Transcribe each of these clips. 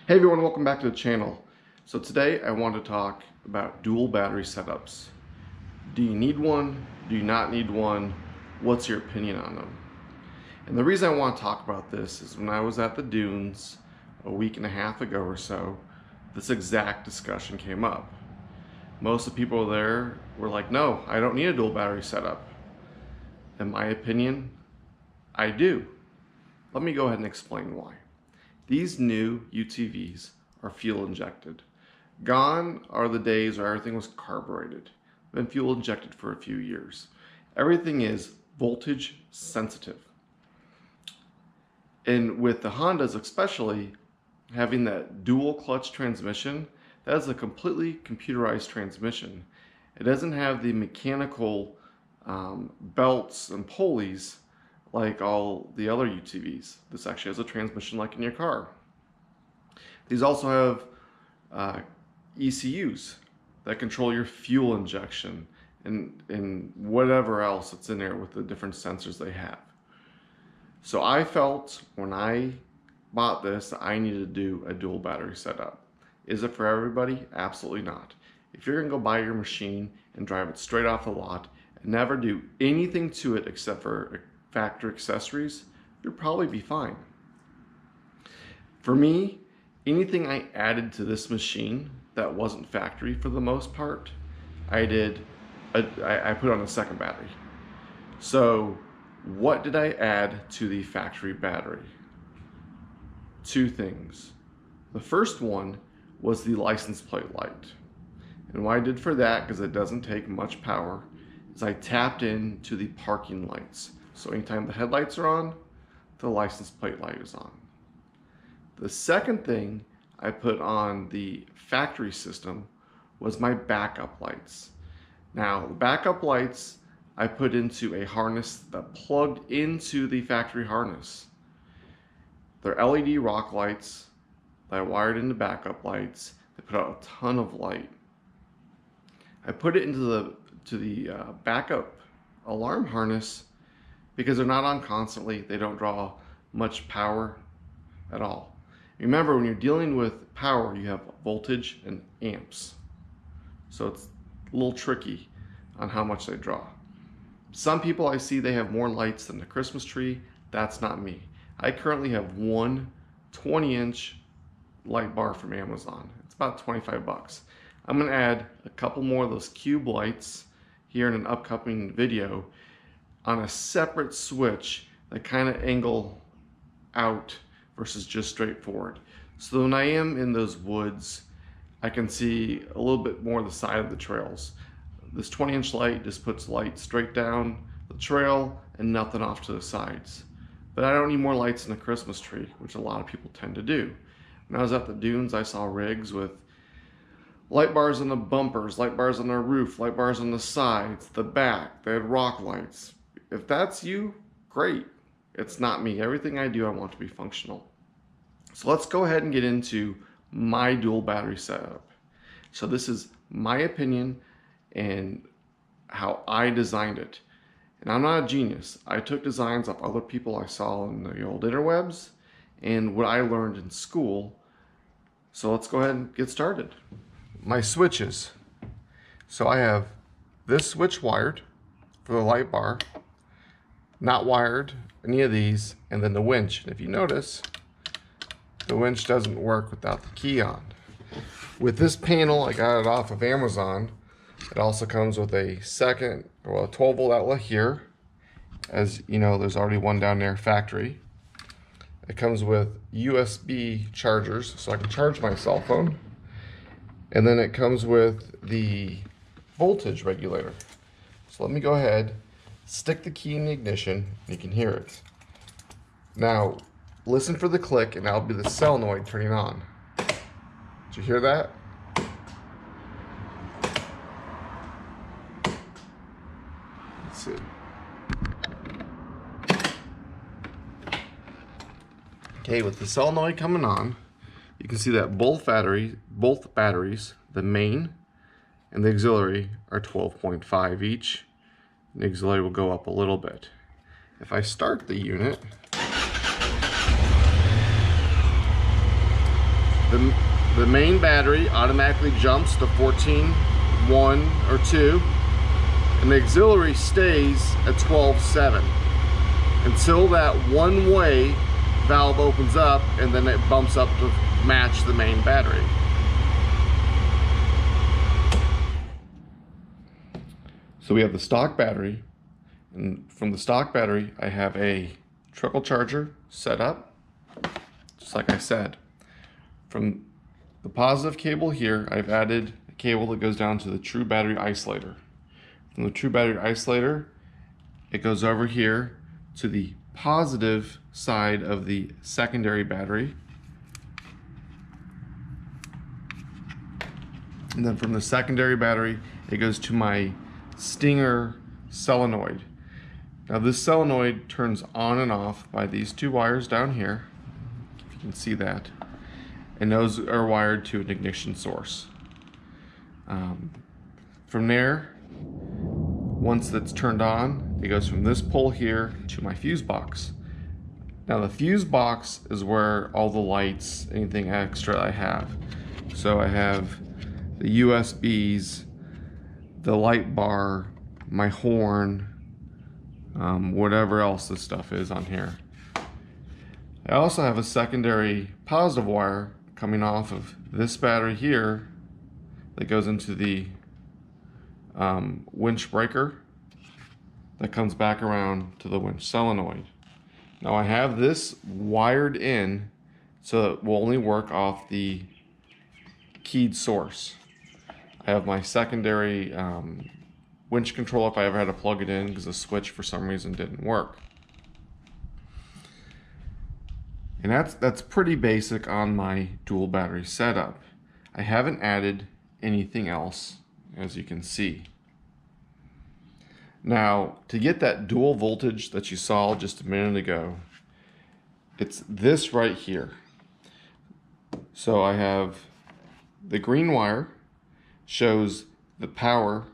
Hey everyone, welcome back to the channel. So today I want to talk about dual battery setups. Do you need one? Do you not need one? What's your opinion on them? And the reason I want to talk about this is when I was at the dunes a week and a half ago or so, this exact discussion came up. Most of the people there were like, no, I don't need a dual battery setup. In my opinion, I do. Let me go ahead and explain why. These new UTVs are fuel injected. Gone are the days where everything was carbureted, been fuel injected for a few years. Everything is voltage sensitive. And with the Hondas especially, having that dual clutch transmission, that is a completely computerized transmission. It doesn't have the mechanical belts and pulleys like all the other UTVs. This actually has a transmission like in your car. These also have ECUs that control your fuel injection and whatever else that's in there with the different sensors they have. So I felt when I bought this that I needed to do a dual battery setup. Is it for everybody? Absolutely not. If you're gonna go buy your machine and drive it straight off the lot and never do anything to it except for factory accessories, you'll probably be fine. For me, anything I added to this machine that wasn't factory for the most part, I put on a second battery. So what did I add to the factory battery? Two things. The first one was the license plate light. And what I did for that, because it doesn't take much power, is I tapped into the parking lights. So anytime the headlights are on, the license plate light is on. The second thing I put on the factory system was my backup lights. Now, the backup lights I put into a harness that plugged into the factory harness. They're LED rock lights that I wired into backup lights. They put out a ton of light. I put it into the backup alarm harness because they're not on constantly. They don't draw much power at all. Remember, when you're dealing with power, you have voltage and amps. So it's a little tricky on how much they draw. Some people I see, they have more lights than the Christmas tree. That's not me. I currently have one 20-inch light bar from Amazon. It's about 25 bucks. I'm gonna add a couple more of those cube lights here in an upcoming video on a separate switch that kind of angle out versus just straight forward. So when I am in those woods, I can see a little bit more of the side of the trails. This 20-inch light just puts light straight down the trail and nothing off to the sides. But I don't need more lights in a Christmas tree, which a lot of people tend to do. When I was at the dunes, I saw rigs with light bars on the bumpers, light bars on the roof, light bars on the sides, the back. They had rock lights. If that's you, great. It's not me. Everything I do, I want to be functional. So let's go ahead and get into my dual battery setup. So this is my opinion and how I designed it. And I'm not a genius. I took designs off other people I saw in the old interwebs and what I learned in school. So let's go ahead and get started. My switches. So I have this switch wired for the light bar, not wired any of these, and then the winch. And if you notice, the winch doesn't work without the key on. With this panel, I got it off of Amazon. It also comes with a 12-volt outlet here. As you know, there's already one down there factory. It comes with USB chargers, so I can charge my cell phone. And then it comes with the voltage regulator. So let me go ahead, stick the key in the ignition, you can hear it. Now, listen for the click, and that'll be the solenoid turning on. Did you hear that? Let's see. Okay, with the solenoid coming on, you can see that both batteries, the main and the auxiliary, are 12.5 each. The auxiliary will go up a little bit. If I start the unit, the main battery automatically jumps to 14.1 or 2, and the auxiliary stays at 12.7 until that one-way valve opens up, and then it bumps up to match the main battery. So we have the stock battery, and from the stock battery I have a trickle charger set up, just like I said. From the positive cable here, I've added a cable that goes down to the true battery isolator. From the true battery isolator, it goes over here to the positive side of the secondary battery. And then from the secondary battery, it goes to my Stinger solenoid. Now this solenoid turns on and off by these two wires down here, if you can see that, and those are wired to an ignition source. From there, once that's turned on, it goes from this pole here to my fuse box. Now the fuse box is where all the lights, anything extra I have. So I have the USBs, the light bar, my horn, whatever else this stuff is on here. I also have a secondary positive wire coming off of this battery here that goes into the winch breaker that comes back around to the winch solenoid. Now I have this wired in so it will only work off the keyed source. I have my secondary winch control if I ever had to plug it in because the switch for some reason didn't work. And that's pretty basic on my dual battery setup. I haven't added anything else, as you can see. Now, to get that dual voltage that you saw just a minute ago, it's this right here. So I have the green wire shows the power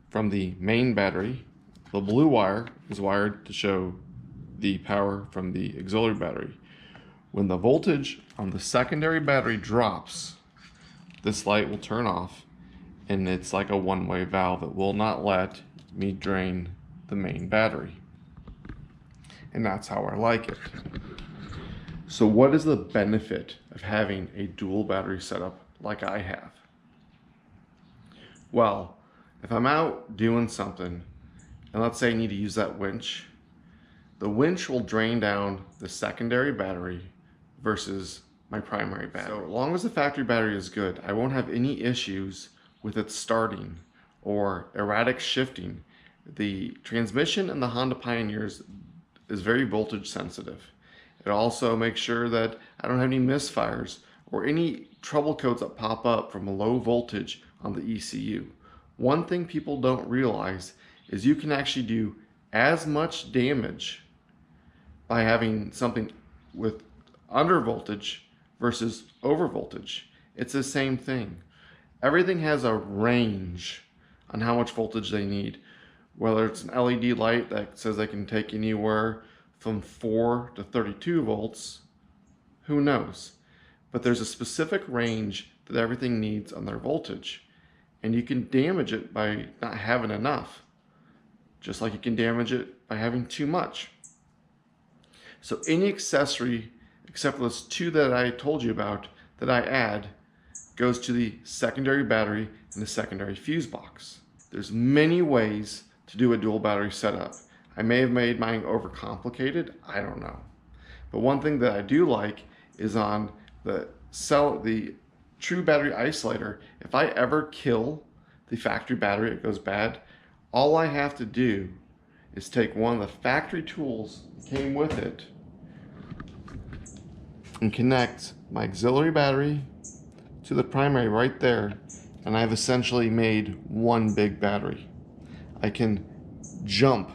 from the main battery. The blue wire is wired to show the power from the auxiliary battery. When the voltage on the secondary battery drops, this light will turn off, and it's like a one-way valve. It will not let me drain the main battery. And that's how I like it. So what is the benefit of having a dual battery setup like I have? Well, if I'm out doing something, and let's say I need to use that winch, the winch will drain down the secondary battery versus my primary battery. So as long as the factory battery is good, I won't have any issues with it starting or erratic shifting. The transmission in the Honda Pioneers is very voltage sensitive. It also makes sure that I don't have any misfires or any trouble codes that pop up from a low voltage on the ECU. One thing people don't realize is you can actually do as much damage by having something with under voltage versus over voltage. It's the same thing. Everything has a range on how much voltage they need. Whether it's an LED light that says they can take anywhere from 4 to 32 volts, who knows? But there's a specific range that everything needs on their voltage. And you can damage it by not having enough, just like you can damage it by having too much. So any accessory, except for those two that I told you about, that I add, goes to the secondary battery and the secondary fuse box. There's many ways to do a dual battery setup. I may have made mine overcomplicated, I don't know. But one thing that I do like is on the true battery isolator, if I ever kill the factory battery, it goes bad, all I have to do is take one of the factory tools that came with it and connect my auxiliary battery to the primary right there, and I've essentially made one big battery. I can jump,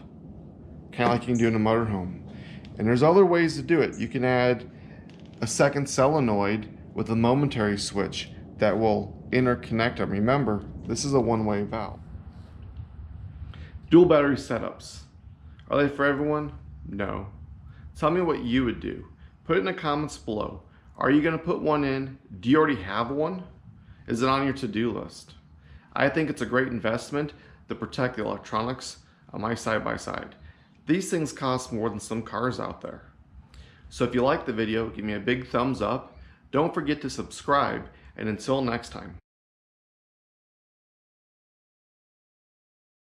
kind of like you can do in a motorhome. And there's other ways to do it. You can add a second solenoid with a momentary switch that will interconnect them. Remember, this is a one-way valve. Dual battery setups. Are they for everyone? No. Tell me what you would do. Put it in the comments below. Are you going to put one in? Do you already have one? Is it on your to-do list? I think it's a great investment to protect the electronics on my side-by-side. These things cost more than some cars out there. So if you like the video, give me a big thumbs up. Don't forget to subscribe, and until next time.